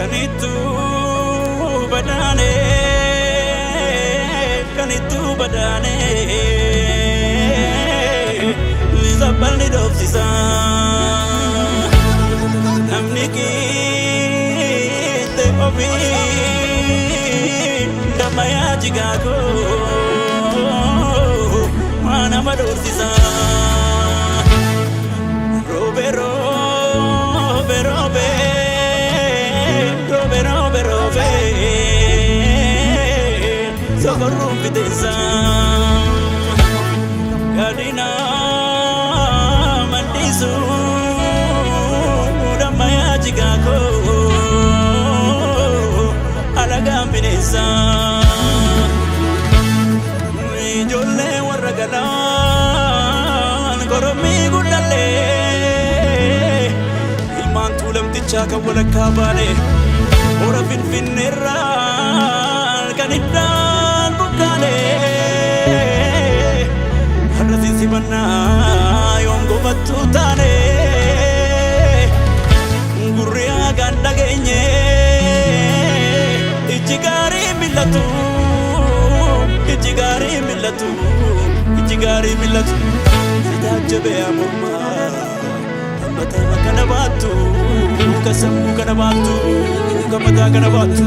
Kanitu badane, kanitu badane. Zabani dofsisa, namni kite obi, damaya jigago, mana madofsisa. Robe robe robe, robe robe robe, socorro fidesa, gadina. Damaya jigago alaga minesa ijolle waragalan goromi gudale ilman tulam ticha ka wala kabale ora finfinera kanidan bukale harasi sibana yongo batutane genye ijigari millatu sidajabe amurma amata kanabatu kasamu kanabatu kamata kanabatu